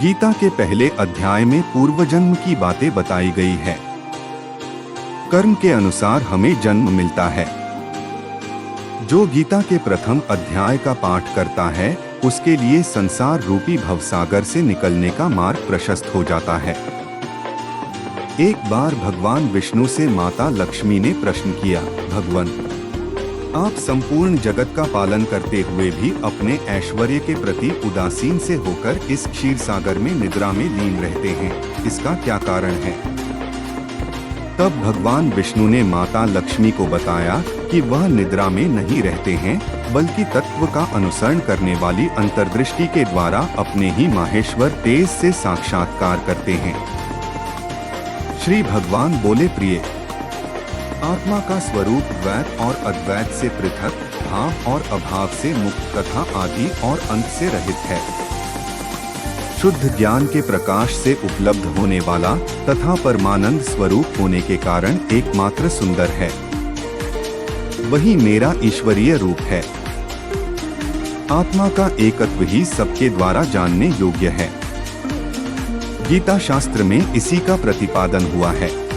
गीता के पहले अध्याय में पूर्वजन्म की बातें बताई गई है। कर्म के अनुसार हमें जन्म मिलता है। जो गीता के प्रथम अध्याय का पाठ करता है उसके लिए संसार रूपी भवसागर से निकलने का मार्ग प्रशस्त हो जाता है। एक बार भगवान विष्णु से माता लक्ष्मी ने प्रश्न किया, भगवान, आप संपूर्ण जगत का पालन करते हुए भी अपने ऐश्वर्य के प्रति उदासीन से होकर इस क्षीर सागर में निद्रा में लीन रहते हैं, इसका क्या कारण है? तब भगवान विष्णु ने माता लक्ष्मी को बताया कि वह निद्रा में नहीं रहते हैं, बल्कि तत्व का अनुसरण करने वाली अंतर्दृष्टि के द्वारा अपने ही माहेश्वर तेज से साक्षात्कार करते हैं। श्री भगवान बोले, प्रिय, आत्मा का स्वरूप द्वैत और अद्वैत से पृथक, भाव और अभाव से मुक्त तथा आदि और अंत से रहित है। शुद्ध ज्ञान के प्रकाश से उपलब्ध होने वाला तथा परमानंद स्वरूप होने के कारण एकमात्र सुंदर है। वही मेरा ईश्वरीय रूप है। आत्मा का एकत्व ही सबके द्वारा जानने योग्य है। गीता शास्त्र में इसी का प्रतिपादन हुआ है।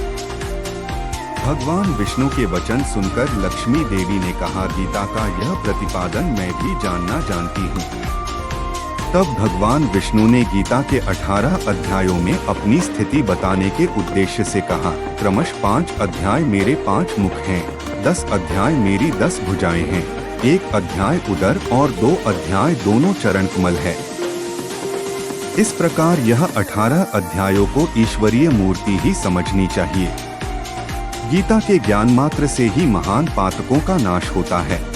भगवान विष्णु के वचन सुनकर लक्ष्मी देवी ने कहा, गीता का यह प्रतिपादन मैं भी जानना जानती हूँ। तब भगवान विष्णु ने गीता के 18 अध्यायों में अपनी स्थिति बताने के उद्देश्य से कहा, क्रमशः 5 अध्याय मेरे 5 मुख हैं, 10 अध्याय मेरी 10 भुजाएं हैं, 1 अध्याय उदर और 2 अध्याय दोनों चरण कमल है। इस प्रकार यह 18 अध्यायों को ईश्वरीय मूर्ति ही समझनी चाहिए। गीता के ज्ञान मात्र से ही महान पातकों का नाश होता है।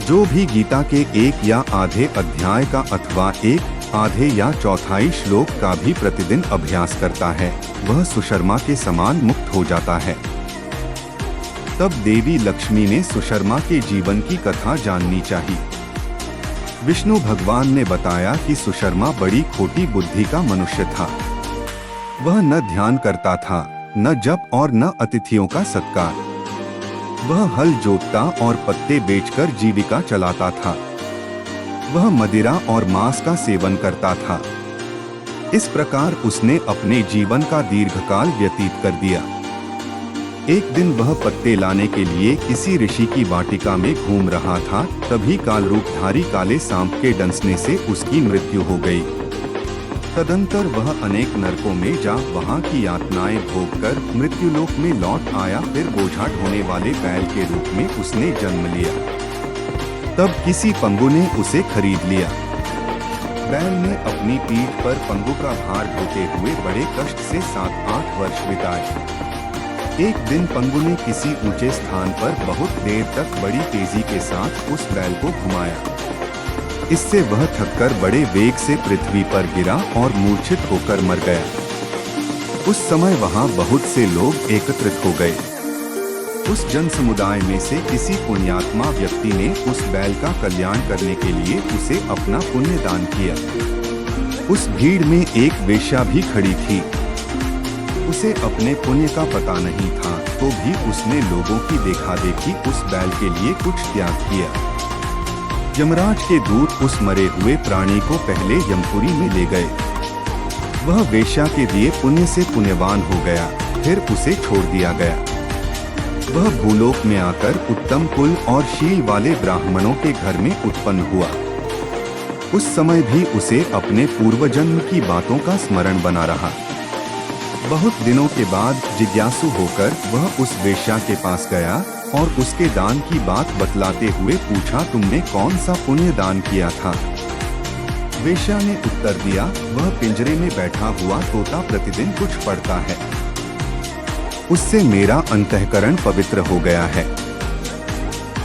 जो भी गीता के 1 या आधे अध्याय का अथवा 1 आधे या चौथाई श्लोक का भी प्रतिदिन अभ्यास करता है, वह सुशर्मा के समान मुक्त हो जाता है। तब देवी लक्ष्मी ने सुशर्मा के जीवन की कथा जाननी चाहिए। विष्णु भगवान ने बताया कि सुशर्मा बड़ी खोटी बुद्धि का मनुष्य था। वह न ध्यान करता था, न जप और न अतिथियों का सत्कार। वह हल जोतता और पत्ते बेचकर जीविका चलाता था। वह मदिरा और मांस का सेवन करता था। इस प्रकार उसने अपने जीवन का दीर्घकाल व्यतीत कर दिया। एक दिन वह पत्ते लाने के लिए किसी ऋषि की वाटिका में घूम रहा था, तभी काल रूपधारी काले सांप के डंसने से उसकी मृत्यु हो गई। तदंतर वह अनेक नरकों में जा वहां की यातनाएं भोगकर मृत्युलोक में लौट आया। फिर बोझा ढोने वाले बैल के रूप में उसने जन्म लिया। तब किसी पंगु ने उसे खरीद लिया। बैल ने अपनी पीठ पर पंगु का भार ढोते हुए बड़े कष्ट से 7-8 वर्ष बिताए। एक दिन पंगु ने किसी ऊंचे स्थान पर बहुत देर तक बड़ी तेजी के साथ उस बैल को घुमाया। इससे वह थककर बड़े वेग से पृथ्वी पर गिरा और मूर्छित होकर मर गया। उस समय वहां बहुत से लोग एकत्रित हो गए। उस जन समुदाय में से किसी पुण्यात्मा व्यक्ति ने उस बैल का कल्याण करने के लिए उसे अपना पुण्य दान किया। उस भीड़ में एक वेश्या भी खड़ी थी। उसे अपने पुण्य का पता नहीं था, तो भी उसने लोगों की देखा-देखी उस बैल के लिए कुछ त्याग किया। यमराज के दूत उस मरे हुए प्राणी को पहले यमपुरी में ले गए। वह वेश्या के दिए पुण्य से पुण्यवान हो गया, फिर उसे छोड़ दिया गया। वह भूलोक में आकर उत्तम कुल और शील वाले ब्राह्मणों के घर में उत्पन्न हुआ। उस समय भी उसे अपने पूर्वजन्म की बातों का स्मरण बना रहा। बहुत दिनों के बाद जिज्ञासु होकर वह उस वेश्या के पास गया और उसके दान की बात बतलाते हुए पूछा, तुमने कौन सा पुण्य दान किया था? वेश्या ने उत्तर दिया, वह पिंजरे में बैठा हुआ तोता प्रतिदिन कुछ पढ़ता है, उससे मेरा अंतःकरण पवित्र हो गया है।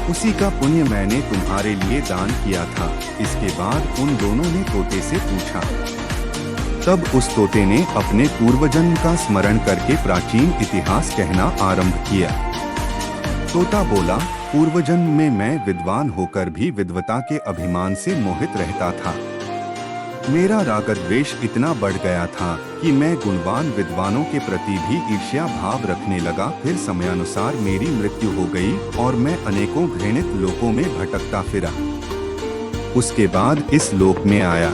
उसी का पुण्य मैंने तुम्हारे लिए दान किया था। इसके बाद उन दोनों ने तोते से पूछा। तब उस तोते ने अपने पूर्वजन्म का स्मरण करके प्राचीन इतिहास कहना आरंभ किया। तोता बोला, पूर्वजन्म में मैं विद्वान होकर भी विद्वता के अभिमान से मोहित रहता था। मेरा रागद्वेष इतना बढ़ गया था कि मैं गुणवान विद्वानों के प्रति भी ईर्ष्या भाव रखने लगा। फिर समयानुसार मेरी मृत्यु हो गई और मैं अनेकों घृणित लोकों में भटकता फिरा। उसके बाद इस लोक में आया।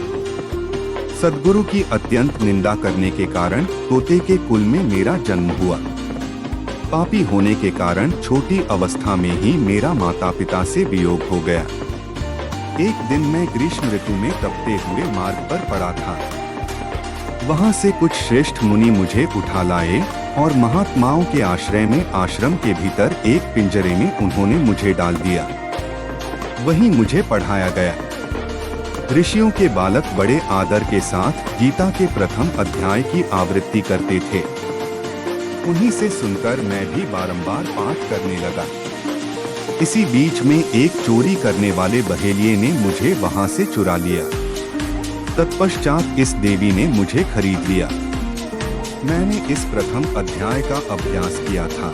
सद्गुरु की अत्यंत निंदा करने के कारण तोते के कुल में मेरा जन्म हुआ। पापी होने के कारण छोटी अवस्था में ही मेरा माता पिता से वियोग हो गया। एक दिन मैं ग्रीष्म ऋतु में तपते हुए मार्ग पर पड़ा था। वहां से कुछ श्रेष्ठ मुनि मुझे उठा लाए और महात्माओं के आश्रय में आश्रम के भीतर एक पिंजरे में उन्होंने मुझे डाल दिया। वहीं मुझे पढ़ाया गया। ऋषियों के बालक बड़े आदर के साथ गीता के प्रथम अध्याय की आवृत्ति करते थे। उन्हीं से सुनकर मैं भी बारंबार पाठ करने लगा। इसी बीच में एक चोरी करने वाले बहेलिये ने मुझे वहां से चुरा लिया। तत्पश्चात इस देवी ने मुझे खरीद लिया। मैंने इस प्रथम अध्याय का अभ्यास किया था,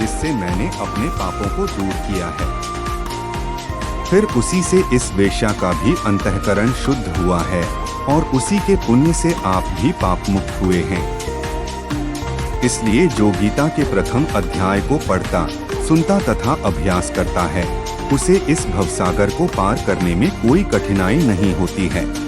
जिससे मैंने अपने पापों को दूर किया है। फिर उसी से इस वेश्या का भी अंतःकरण शुद्ध हुआ है और उसी के पुण्य से आप भी पाप मुक्त हुए हैं। इसलिए जो गीता के प्रथम अध्याय को पढ़ता, सुनता तथा अभ्यास करता है, उसे इस भवसागर को पार करने में कोई कठिनाई नहीं होती है।